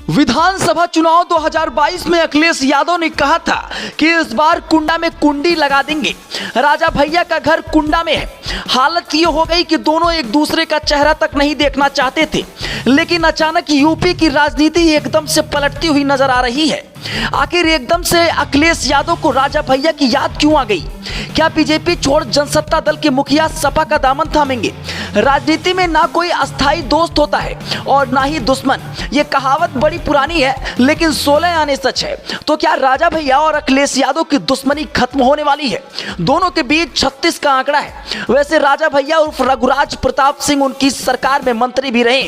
विधानसभा चुनाव 2022 में अखिलेश यादव ने कहा था कि इस बार कुंडा में कुंडी लगा देंगे। राजा भैया का घर कुंडा में है। हालत ये हो गई कि दोनों एक दूसरे का चेहरा तक नहीं देखना चाहते थे, लेकिन अचानक यूपी की राजनीति एकदम से पलटती हुई नजर आ रही है। आखिर एकदम से अखिलेश यादव को राजा भैया की याद क्यों आ गई? क्या बीजेपी छोड़ जनसत्ता दल के मुखिया सपा का दामन थामेंगे? राजनीति में ना कोई अस्थाई दोस्त होता है और ना ही दुश्मन। ये कहावत बड़ी पुरानी है, लेकिन 16 आने सच है। तो क्या राजा भैया और अखिलेश यादव की दुश्मनी खत्म होने वाली है? दोनों के बीच 36 का आंकड़ा है। वैसे राजा भैया उर्फ रघुराज प्रताप सिंह उनकी सरकार में मंत्री भी रहे।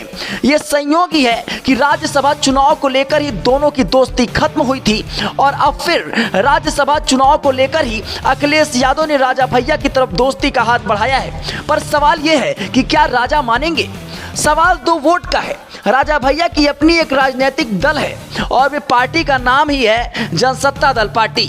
ये संयोग ही है कि राज्यसभा चुनाव को लेकर ही दोनों की दोस्ती खत्म हुई थी और अब फिर राज्यसभा चुनाव को लेकर ही अखिलेश यादव ने राजा भैया की तरफ दोस्ती का हाथ बढ़ाया है। पर सवाल यह है कि क्या राजा मानेंगे? सवाल 2 वोट का है। राजा भैया की अपनी एक राजनीतिक दल है और वे पार्टी का नाम ही है जनसत्ता दल पार्टी।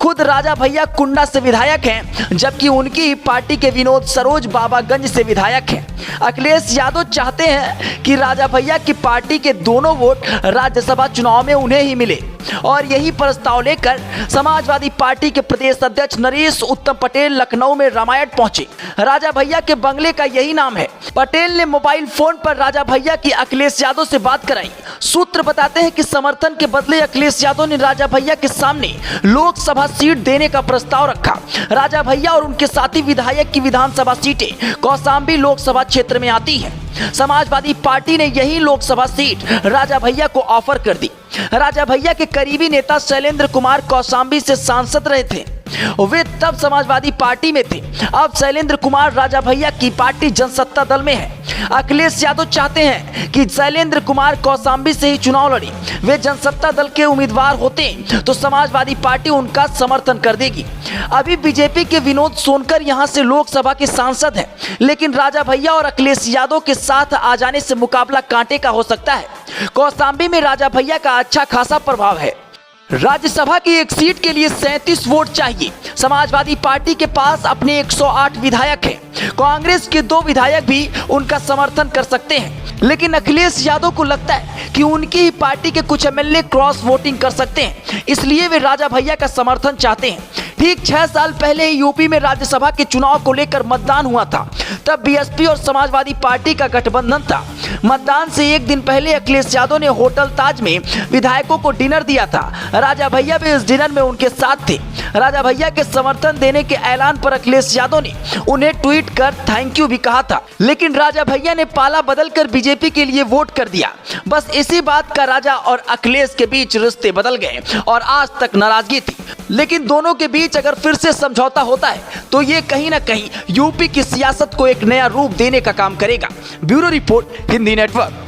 खुद राजा भैया कुंडा से विधायक हैं, जबकि उनकी पार्टी के विनोद सरोज बाबागंज से विधायक हैं। अखिलेश यादव चाहते हैं कि राजा भैया की पार्टी के दोनों वोट राज्यसभा चुनाव में उन्हें ही मिले और यही प्रस्ताव लेकर समाजवादी पार्टी के प्रदेश अध्यक्ष नरेश उत्तम पटेल लखनऊ में रामायण पहुंचे। राजा भैया के बंगले का यही नाम है। पटेल ने मोबाइल फोन पर राजा भैया की अखिलेश यादव से बात कराई। सूत्र बताते हैं कि समर्थन के बदले अखिलेश यादव ने राजा भैया के सामने लोकसभा सीट देने का प्रस्ताव रखा। राजा भैया और उनके साथी विधायक की विधानसभा सीटें कौशाम्बी लोकसभा क्षेत्र में आती हैं। समाजवादी पार्टी ने यही लोकसभा सीट राजा भैया को ऑफर कर दी। राजा भैया के करीबी नेता शैलेंद्र कुमार कौशाम्बी से सांसद रहे थे। वे तब समाजवादी पार्टी में थे। अब शैलेंद्र कुमार राजा भैया की पार्टी जनसत्ता दल में है। अखिलेश यादव चाहते हैं कि शैलेंद्र कुमार कौशाम्बी से ही चुनाव लड़े। वे जनसत्ता दल के उम्मीदवार होते तो समाजवादी पार्टी उनका समर्थन कर देगी। अभी बीजेपी के विनोद सोनकर यहां से लोकसभा के सांसद हैं, लेकिन राजा भैया और अखिलेश यादव के साथ आ जाने से मुकाबला कांटे का हो सकता है। कौशाम्बी में राजा भैया का अच्छा खासा प्रभाव है। राज्यसभा की एक सीट के लिए 37 वोट चाहिए। समाजवादी पार्टी के पास अपने 108 विधायक हैं। कांग्रेस के 2 विधायक भी उनका समर्थन कर सकते हैं, लेकिन अखिलेश यादव को लगता है कि उनकी ही पार्टी के कुछ एमएलए क्रॉस वोटिंग कर सकते हैं, इसलिए वे राजा भैया का समर्थन चाहते हैं। ठीक 6 साल पहले ही यूपी में राज्यसभा के चुनाव को लेकर मतदान हुआ था। तब बीएसपी और समाजवादी पार्टी का गठबंधन था। मतदान से एक दिन पहले अखिलेश यादव ने होटल ताज में विधायकों को डिनर दिया था। राजा भैया भी इस डिनर में उनके साथ थे। राजा भैया के समर्थन देने के ऐलान पर अखिलेश यादव ने उन्हें ट्वीट कर थैंक यू भी कहा था, लेकिन राजा भैया ने पाला बदलकर बीजेपी के लिए वोट कर दिया। बस इसी बात का राजा और अखिलेश के बीच रिश्ते बदल गए और आज तक नाराजगी थी। लेकिन दोनों के बीच अगर फिर से समझौता होता है तो ये कहीं ना कहीं यूपी की सियासत को एक नया रूप देने का काम करेगा। Bureau report, Hindi network.